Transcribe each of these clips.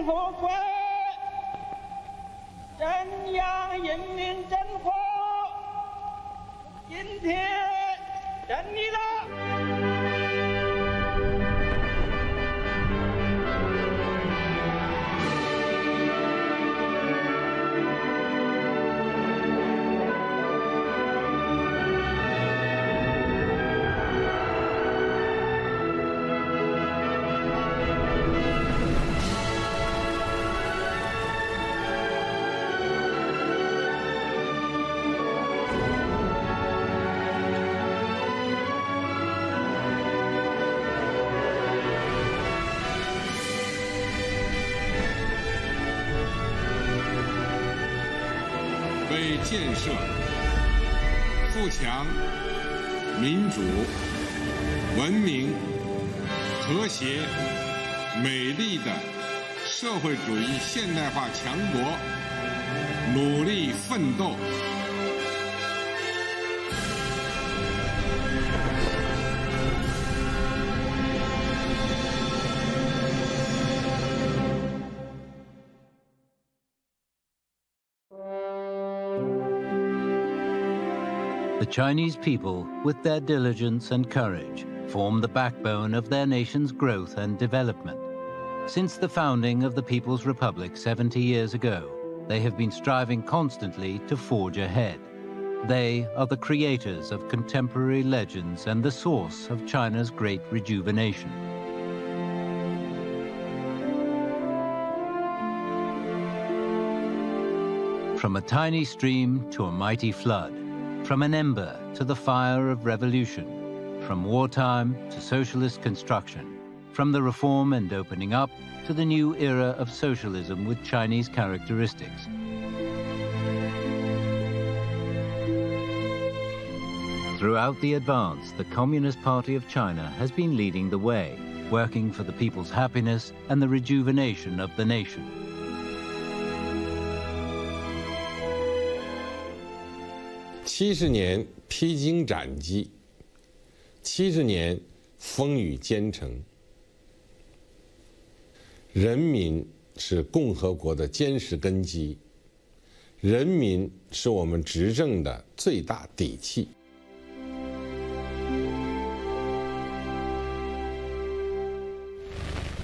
复归镇阳人民政府今天胜利了。为建设富强、民主、文明、和谐、美丽的社会主义现代化强国努力奋斗。The Chinese people, with their diligence and courage, form the backbone of their nation's growth and development. Since the founding of the People's Republic 70 years ago, they have been striving constantly to forge ahead. They are the creators of contemporary legends and the source of China's great rejuvenation. From a tiny stream to a mighty flood, from an ember to the fire of revolution, from wartime to socialist construction, from the reform and opening up to the new era of socialism with Chinese characteristics. Throughout the advance, the Communist Party of China has been leading the way, working for the people's happiness and the rejuvenation of the nation. 70年披荆斩棘，70年风雨兼程。人民是共和国的坚实根基，人民是我们执政的最大底气。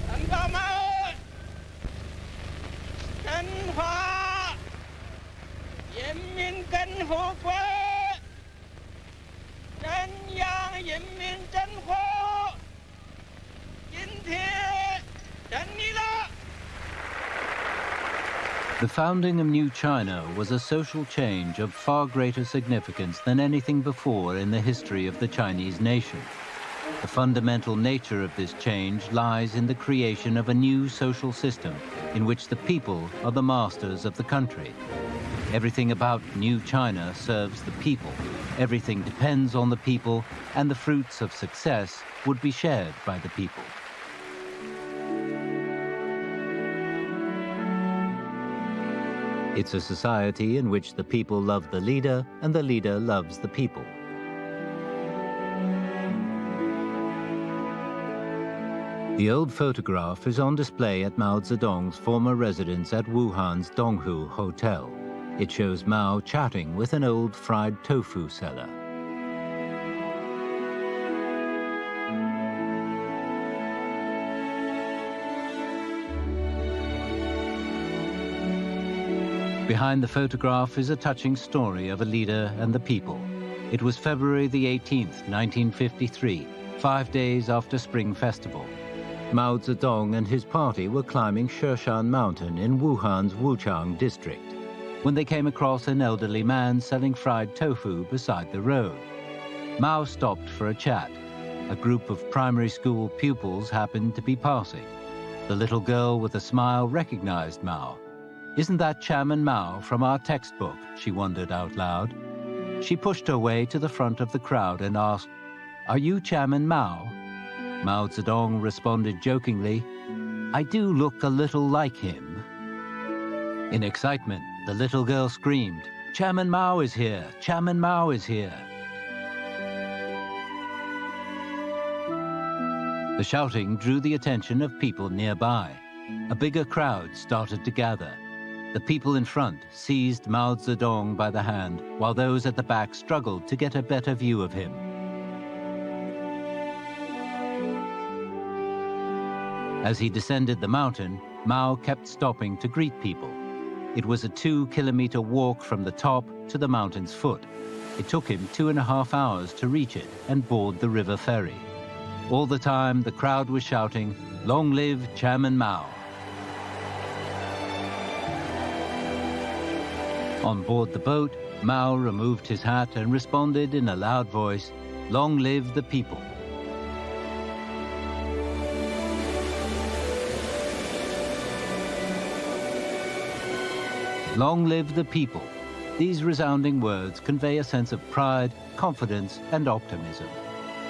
同胞们，中华人民共和国镇阳人民政府今天胜利了。 The founding of New China was a social change of far greater significance than anything before in the history of the Chinese nation. The fundamental nature of this change lies in the creation of a new social system in which the people are the masters of the country. Everything about New China serves the people. Everything depends on the people, and the fruits of success would be shared by the people. It's a society in which the people love the leader and the leader loves the people. The old photograph is on display at Mao Zedong's former residence at Wuhan's Donghu Hotel. It shows Mao chatting with an old fried tofu seller. Behind the photograph is a touching story of a leader and the people. It was February the 18th, 1953, 5 days after Spring Festival. Mao Zedong and his party were climbing Sheshan Mountain in Wuhan's Wuchang district when they came across an elderly man selling fried tofu beside the road. Mao stopped for a chat. A group of primary school pupils happened to be passing. The little girl with a smile recognized Mao. "Isn't that Chairman Mao from our textbook?" she wondered out loud. She pushed her way to the front of the crowd and asked, "Are you Chairman Mao?" Mao Zedong responded jokingly, "I do look a little like him." In excitement, the little girl screamed, "Chairman Mao is here! Chairman Mao is here!" The shouting drew the attention of people nearby. a bigger crowd started to gather. The people in front seized Mao Zedong by the hand, while those at the back struggled to get a better view of him. As he descended the mountain, Mao kept stopping to greet people. It was a 2-kilometer walk from the top to the mountain's foot. It took him 2.5 hours to reach it and board the river ferry. All the time, the crowd was shouting, "Long live Chairman Mao." On board the boat, Mao removed his hat and responded in a loud voice, "Long live the people." Long live the people. These resounding words convey a sense of pride, confidence, and optimism.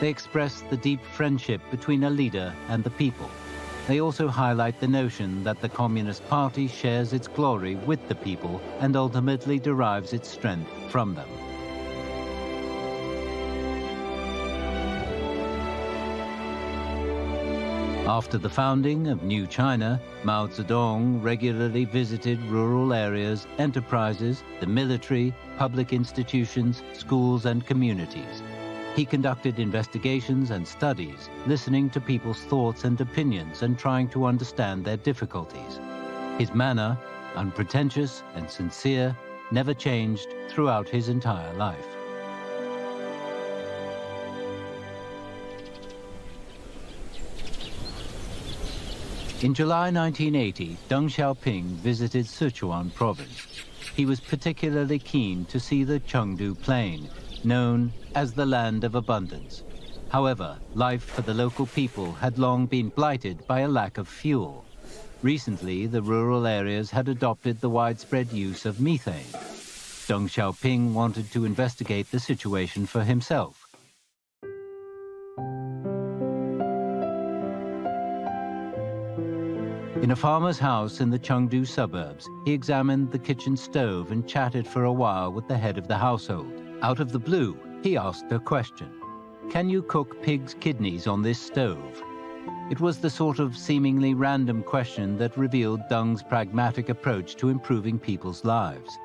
They express the deep friendship between a leader and the people. They also highlight the notion that the Communist Party shares its glory with the people and ultimately derives its strength from them. After the founding of New China, Mao Zedong regularly visited rural areas, enterprises, the military, public institutions, schools, and communities. He conducted investigations and studies, listening to people's thoughts and opinions and trying to understand their difficulties. His manner, unpretentious and sincere, never changed throughout his entire life. In July 1980, Deng Xiaoping visited Sichuan province. He was particularly keen to see the Chengdu Plain, known as the Land of Abundance. However, life for the local people had long been blighted by a lack of fuel. Recently, the rural areas had adopted the widespread use of methane. Deng Xiaoping wanted to investigate the situation for himself. In a farmer's house in the Chengdu suburbs, he examined the kitchen stove and chatted for a while with the head of the household. Out of the blue, he asked a question. "Can you cook pig's kidneys on this stove?" It was the sort of seemingly random question that revealed Deng's pragmatic approach to improving people's lives.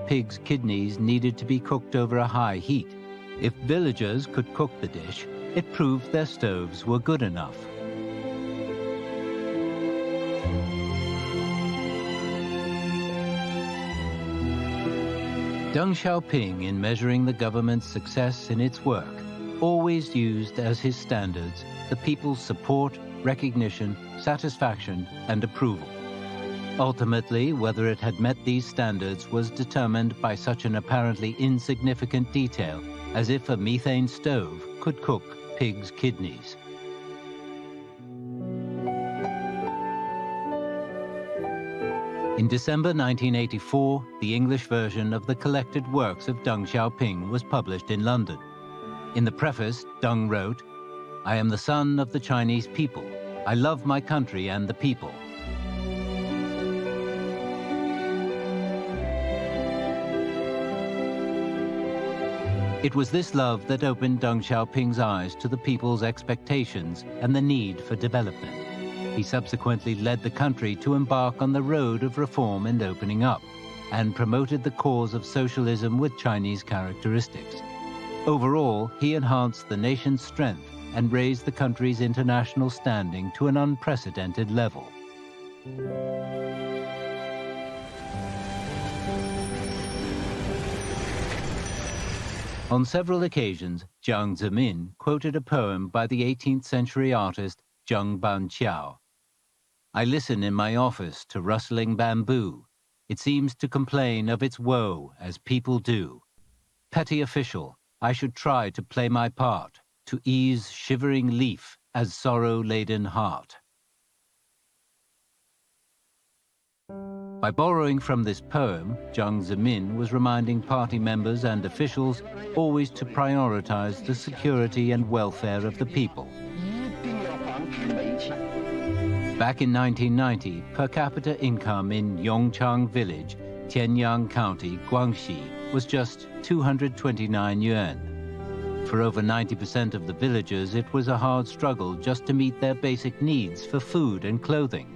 Pig's kidneys needed to be cooked over a high heat. If villagers could cook the dish, it proved their stoves were good enough. Deng Xiaoping, in measuring the government's success in its work, always used as his standards the people's support, recognition, satisfaction, and approval. Ultimately, whether it had met these standards was determined by such an apparently insignificant detail as if a methane stove could cook pig's kidneys. In December 1984, the English version of the collected works of Deng Xiaoping was published in London. In the preface, Deng wrote, "I am the son of the Chinese people. I love my country and the people." It was this love that opened Deng Xiaoping's eyes to the people's expectations and the need for development. He subsequently led the country to embark on the road of reform and opening up, and promoted the cause of socialism with Chinese characteristics. Overall, he enhanced the nation's strength and raised the country's international standing to an unprecedented level. On several occasions, Jiang Zemin quoted a poem by the 18th century artist Zheng Banqiao. "I listen in my office to rustling bamboo. It seems to complain of its woe as people do. Petty official, I should try to play my part, to ease shivering leaf as sorrow-laden heart." By borrowing from this poem, Jiang Zemin was reminding party members and officials always to prioritize the security and welfare of the people. Back in 1990, per capita income in Yongchang Village, Tianyang County, Guangxi, was just 229 yuan. For over 90% of the villagers, it was a hard struggle just to meet their basic needs for food and clothing.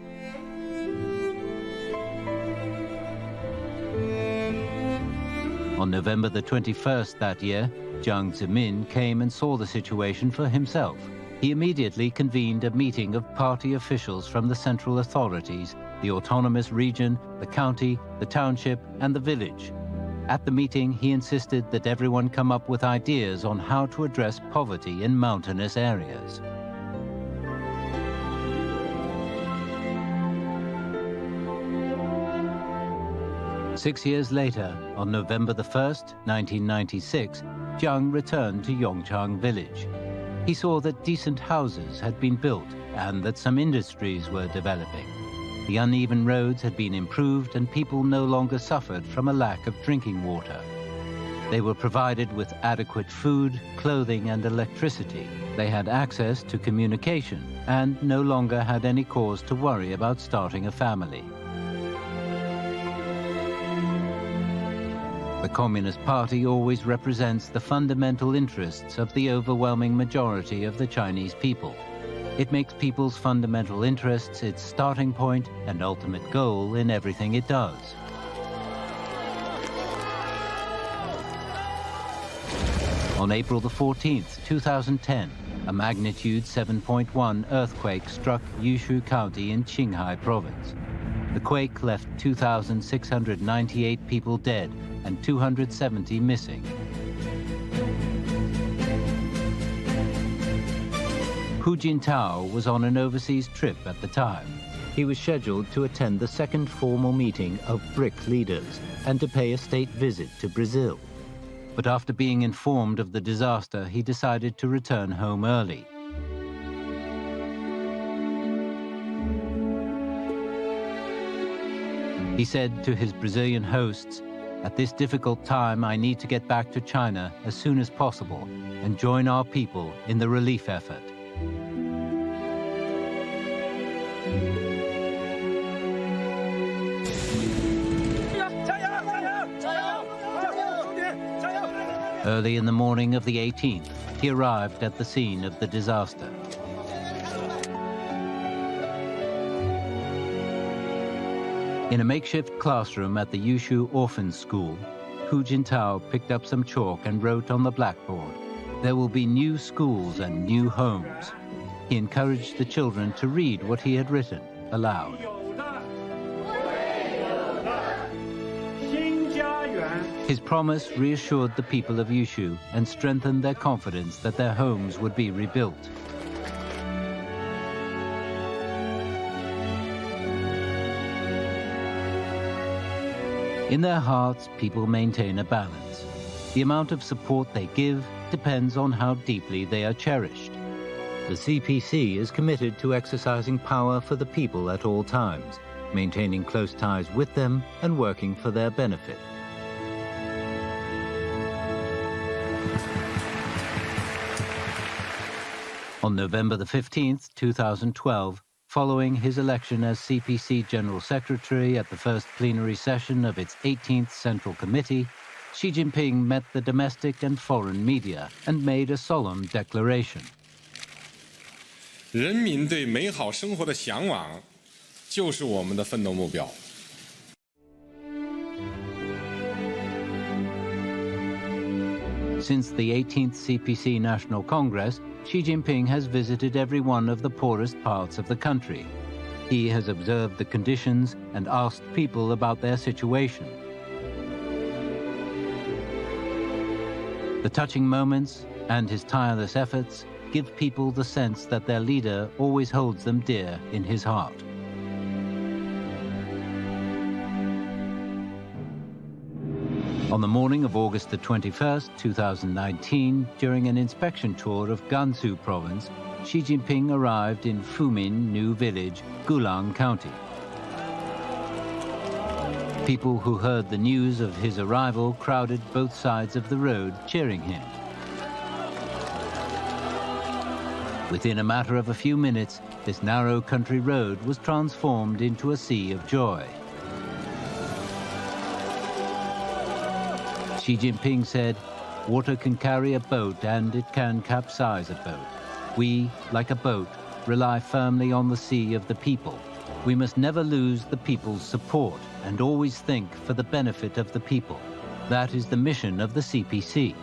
On November the 21st that year, Jiang Zemin came and saw the situation for himself. He immediately convened a meeting of party officials from the central authorities, the autonomous region, the county, the township, and the village. At the meeting, he insisted that everyone come up with ideas on how to address poverty in mountainous areas. Six years later, on November the 1st, 1996, Jiang returned to Yongchang village. He saw that decent houses had been built and that some industries were developing. The uneven roads had been improved and people no longer suffered from a lack of drinking water. They were provided with adequate food, clothing, and electricity. They had access to communication and no longer had any cause to worry about starting a family. The Communist Party always represents the fundamental interests of the overwhelming majority of the Chinese people. It makes people's fundamental interests its starting point and ultimate goal in everything it does. On April the 14th, 2010, a magnitude 7.1 earthquake struck Yushu County in Qinghai Province. The quake left 2,698 people dead and 270 missing. Hu Jintao was on an overseas trip at the time. He was scheduled to attend the second formal meeting of BRIC leaders and to pay a state visit to Brazil. But after being informed of the disaster, he decided to return home early. He said to his Brazilian hosts, "At this difficult time, I need to get back to China as soon as possible and join our people in the relief effort." Early in the morning of the 18th, he arrived at the scene of the disaster. In a makeshift classroom at the Yushu Orphan School, Hu Jintao picked up some chalk and wrote on the blackboard, "There will be new schools and new homes." He encouraged the children to read what he had written aloud. His promise reassured the people of Yushu and strengthened their confidence that their homes would be rebuilt. In their hearts, people maintain a balance. The amount of support they give depends on how deeply they are cherished. The CPC is committed to exercising power for the people at all times, maintaining close ties with them and working for their benefit. On November the 15th, 2012, following his election as CPC General Secretary at the first plenary session of its 18th Central Committee, Xi Jinping met the domestic and foreign media and made a solemn declaration. 人民对美好生活的向往，就是我们的奋斗目标。 Since the 18th CPC National Congress, Xi Jinping has visited every one of the poorest parts of the country. He has observed the conditions and asked people about their situation. The touching moments and his tireless efforts give people the sense that their leader always holds them dear in his heart. On the morning of August the 21st, 2019, during an inspection tour of Gansu province, Xi Jinping arrived in Fumin New Village, Gulang County. People who heard the news of his arrival crowded both sides of the road, cheering him. Within a matter of a few minutes, this narrow country road was transformed into a sea of joy. Xi Jinping said, "Water can carry a boat and it can capsize a boat. We, like a boat, rely firmly on the sea of the people. We must never lose the people's support and always think for the benefit of the people. That is the mission of the CPC.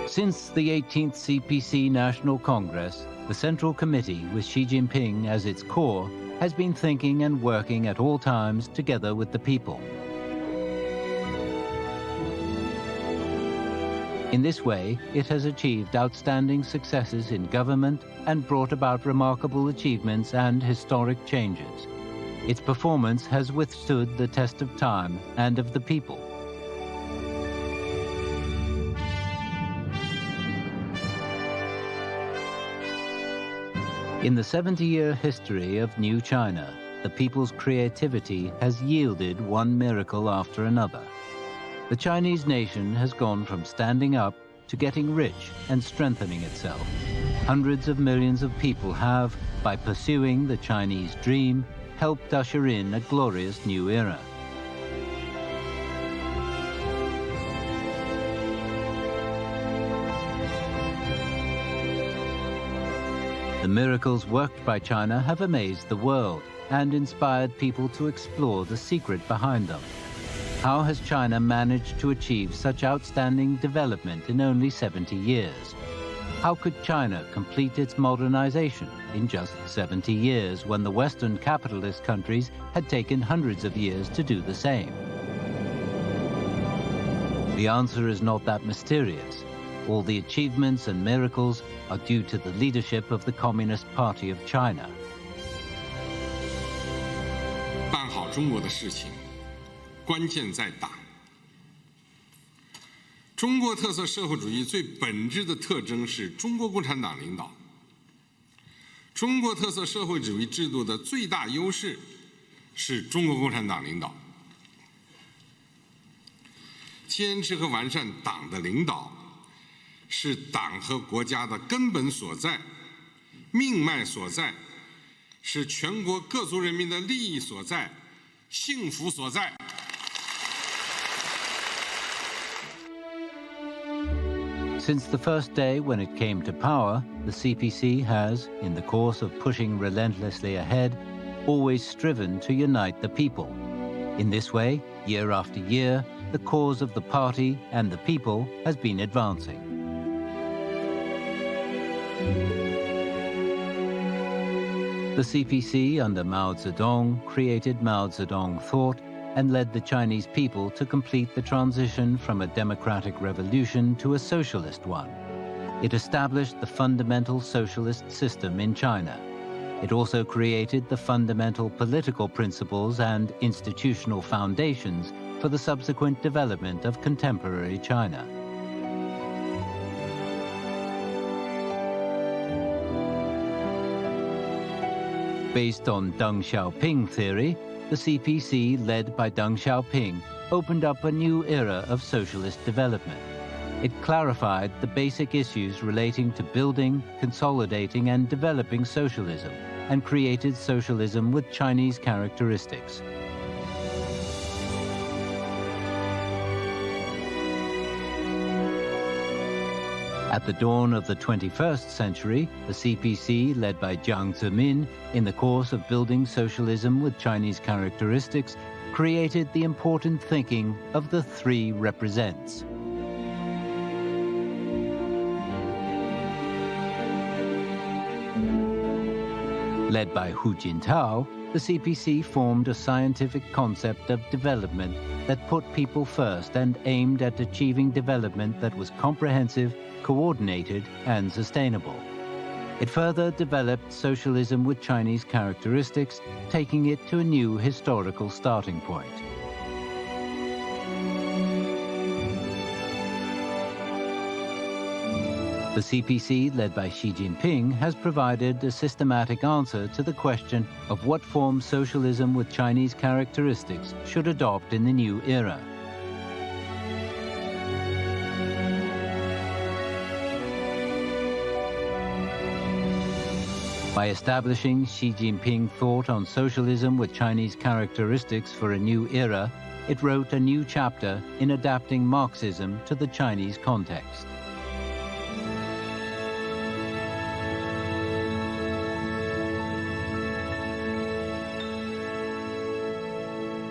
Since the 18th CPC National Congress, the Central Committee, with Xi Jinping as its core, has been thinking and working at all times together with the people. In this way, it has achieved outstanding successes in government and brought about remarkable achievements and historic changes. Its performance has withstood the test of time and of the people. In the 70-year history of New China, the people's creativity has yielded one miracle after another. The Chinese nation has gone from standing up to getting rich and strengthening itself. Hundreds of millions of people have, by pursuing the Chinese dream, helped usher in a glorious new era. The miracles worked by China have amazed the world and inspired people to explore the secret behind them. How has China managed to achieve such outstanding development in only 70 years? How could China complete its modernization in just 70 years when the Western capitalist countries had taken hundreds of years to do the same? The answer is not that mysterious. All the achievements and miracles are due to the leadership of the Communist Party of China. 办好中国的事情，关键在党。中国特色社会主义最本质的特征是中国共产党领导。中国特色社会主义制度的最大优势是中国共产党领导。坚持和完善党的领导，是党和国家的根本所在、命脉所在，是全国各族人民的利益所在、幸福所在。Since the first day when it came to power, the CPC has, in the course of pushing relentlessly ahead, always striven to unite the people. In this way, year after year, the cause of the party and the people has been advancing. The CPC under Mao Zedong created Mao Zedong thought and led the Chinese people to complete the transition from a democratic revolution to a socialist one. It established the fundamental socialist system in China. It also created the fundamental political principles and institutional foundations for the subsequent development of contemporary China. Based on Deng Xiaoping theory, the CPC, led by Deng Xiaoping, opened up a new era of socialist development. It clarified the basic issues relating to building, consolidating, and developing socialism, and created socialism with Chinese characteristics. At the dawn of the 21st century, the CPC, led by Jiang Zemin, in the course of building socialism with Chinese characteristics, created the important thinking of the three represents. Led by Hu Jintao, the CPC formed a scientific concept of development that put people first and aimed at achieving development that was comprehensive, coordinated, and sustainable. It further developed socialism with Chinese characteristics, taking it to a new historical starting point. The CPC, led by Xi Jinping, has provided a systematic answer to the question of what form socialism with Chinese characteristics should adopt in the new era. By establishing Xi Jinping thought on socialism with Chinese characteristics for a new era, it wrote a new chapter in adapting Marxism to the Chinese context.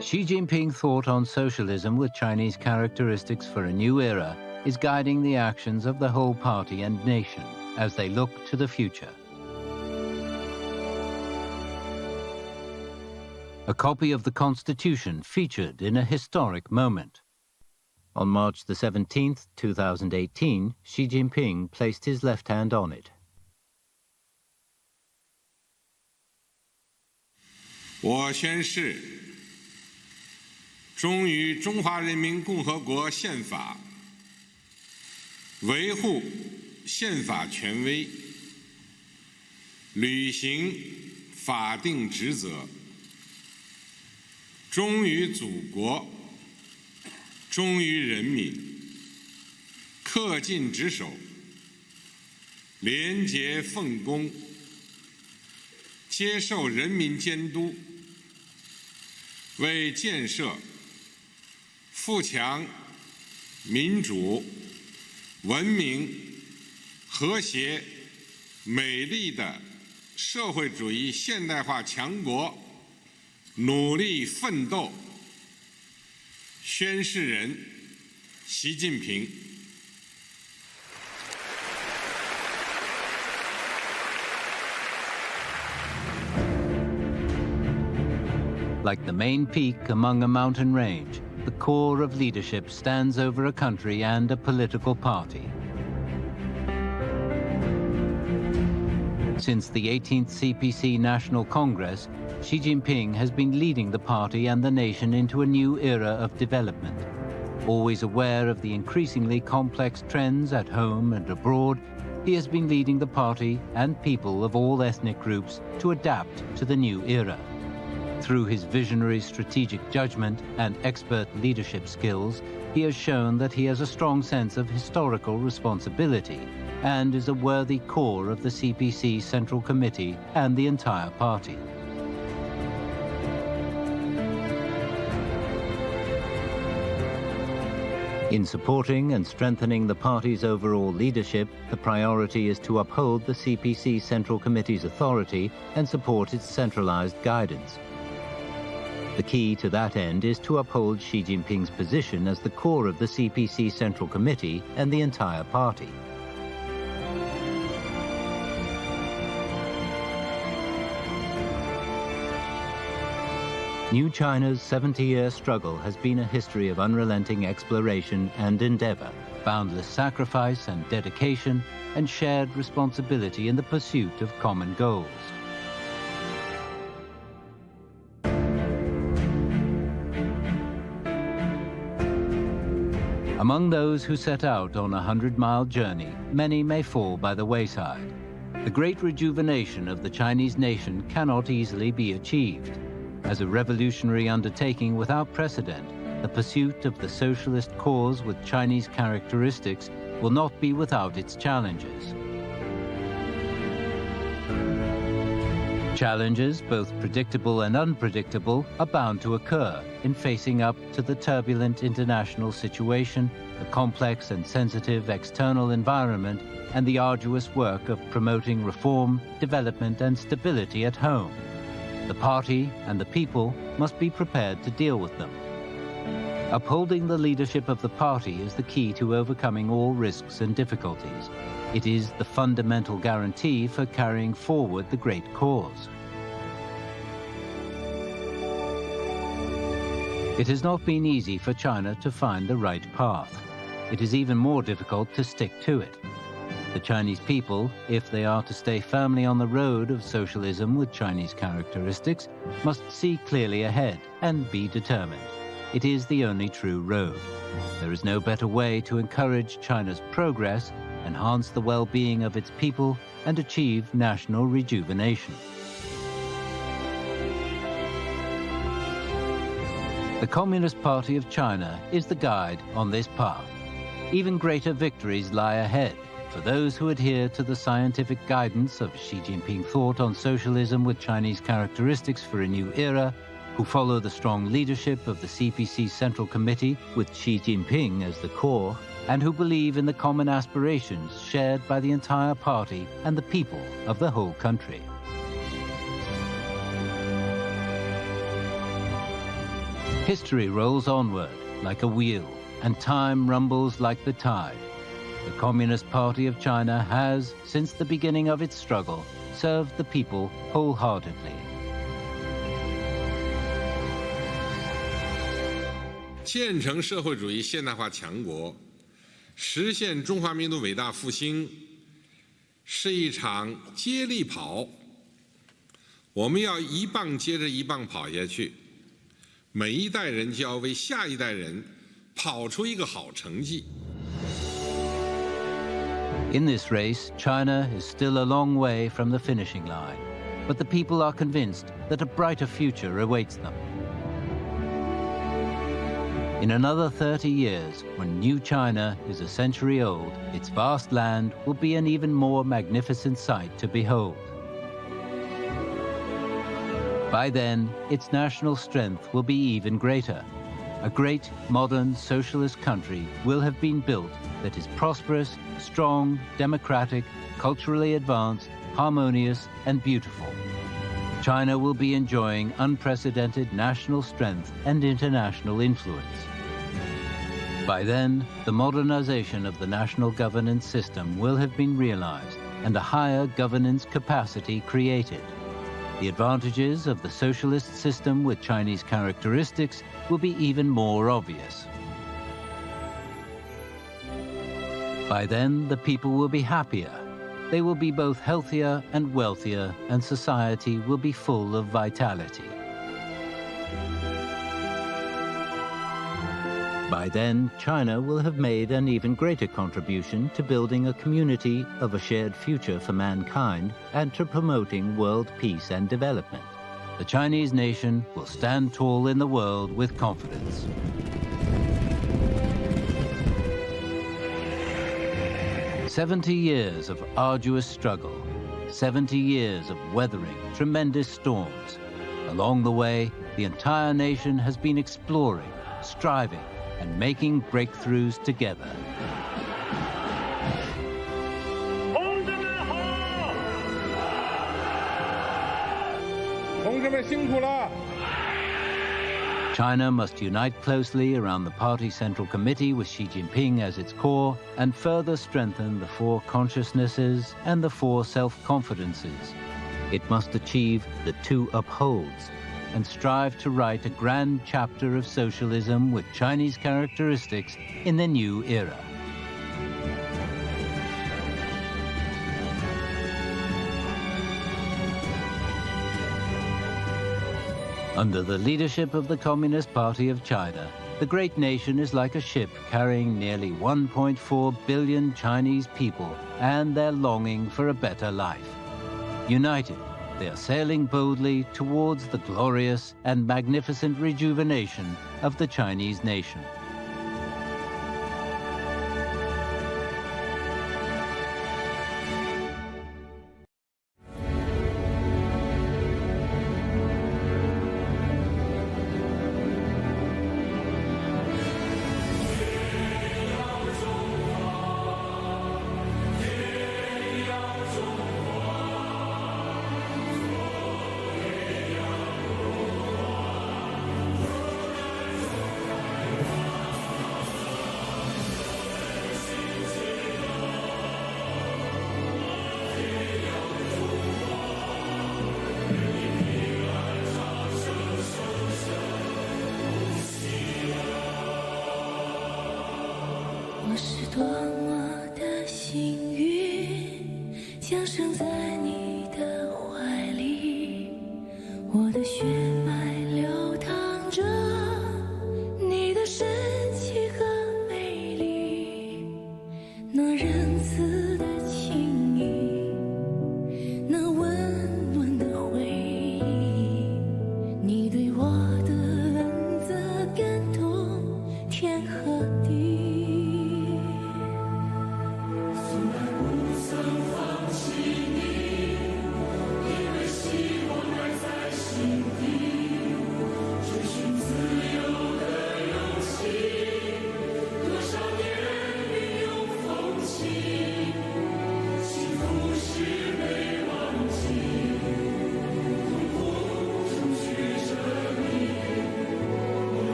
Xi Jinping thought on socialism with Chinese characteristics for a new era is guiding the actions of the whole party and nation as they look to the future. A copy of the Constitution featured in a historic moment. On March the 17th, 2018, Xi Jinping placed his left hand on it. 我宣誓，忠于中华人民共和国宪法，维护宪法权威，履行法定职责，忠于祖国，忠于人民，恪尽职守，廉洁奉公，接受人民监督，为建设富强、民主、文明、和谐、美丽的社会主义现代化强国努力奋斗。宣誓人：习近平。 Like the main peak among a mountain range, the core of leadership stands over a country and a political party. Since the 18th CPC National Congress, Xi Jinping has been leading the party and the nation into a new era of development. Always aware of the increasingly complex trends at home and abroad, he has been leading the party and people of all ethnic groups to adapt to the new era. Through his visionary strategic judgment and expert leadership skills, he has shown that he has a strong sense of historical responsibility and is a worthy core of the CPC Central Committee and the entire party. In supporting and strengthening the party's overall leadership, the priority is to uphold the CPC Central Committee's authority and support its centralized guidance. The key to that end is to uphold Xi Jinping's position as the core of the CPC Central Committee and the entire party. New China's 70-year struggle has been a history of unrelenting exploration and endeavor, boundless sacrifice and dedication, and shared responsibility in the pursuit of common goals. Among those who set out on a 100-mile journey, many may fall by the wayside. The great rejuvenation of the Chinese nation cannot easily be achieved. As a revolutionary undertaking without precedent, the pursuit of the socialist cause with Chinese characteristics will not be without its challenges. Challenges, both predictable and unpredictable, are bound to occur in facing up to the turbulent international situation, the complex and sensitive external environment, and the arduous work of promoting reform, development, and stability at home. The party and the people must be prepared to deal with them. Upholding the leadership of the party is the key to overcoming all risks and difficulties. It is the fundamental guarantee for carrying forward the great cause. It has not been easy for China to find the right path. It is even more difficult to stick to it. The Chinese people, if they are to stay firmly on the road of socialism with Chinese characteristics, must see clearly ahead and be determined. It is the only true road. There is no better way to encourage China's progress, enhance the well-being of its people, and achieve national rejuvenation. The Communist Party of China is the guide on this path. Even greater victories lie ahead for those who adhere to the scientific guidance of Xi Jinping thought on socialism with Chinese characteristics for a new era who follow the strong leadership of the CPC Central Committee with Xi Jinping as the core, and who believe in the common aspirations shared by the entire party and the people of the whole country. History rolls onward like a wheel, and time rumbles like the tide. The Communist Party of China has, since the beginning of its struggle, served the people wholeheartedly. 建成社会主义现代化强国，实现中华民族伟大复兴，是一场接力跑。我们要一棒接着一棒跑下去，每一代人就要为下一代人跑出一个好成绩。 In this race, China is still a long way from the finishing line, but the people are convinced that a brighter future awaits them. In another 30 years, when new China is a century old, its vast land will be an even more magnificent sight to behold. By then, its national strength will be even greater. A great, modern, socialist country will have been built that is prosperous, strong, democratic, culturally advanced, harmonious, and beautiful. China will be enjoying unprecedented national strength and international influence. By then, the modernization of the national governance system will have been realized and a higher governance capacity created. The advantages of the socialist system with Chinese characteristics will be even more obvious. By then, the people will be happier. They will be both healthier and wealthier, and society will be full of vitality. By then, China will have made an even greater contribution to building a community of a shared future for mankind and to promoting world peace and development. The Chinese nation will stand tall in the world with confidence. "70 years of arduous struggle, 70 years of weathering tremendous storms. Along the way, the entire nation has been exploring, striving, and making breakthroughs together." 同志们好！同志们辛苦了！ China must unite closely around the Party Central Committee with Xi Jinping as its core and further strengthen the four consciousnesses and the four self-confidences. It must achieve the two upholds and strive to write a grand chapter of socialism with Chinese characteristics in the new era. Under the leadership of the Communist Party of China, the great nation is like a ship carrying nearly 1.4 billion Chinese people and their longing for a better life. United, they are sailing boldly towards the glorious and magnificent rejuvenation of the Chinese nation.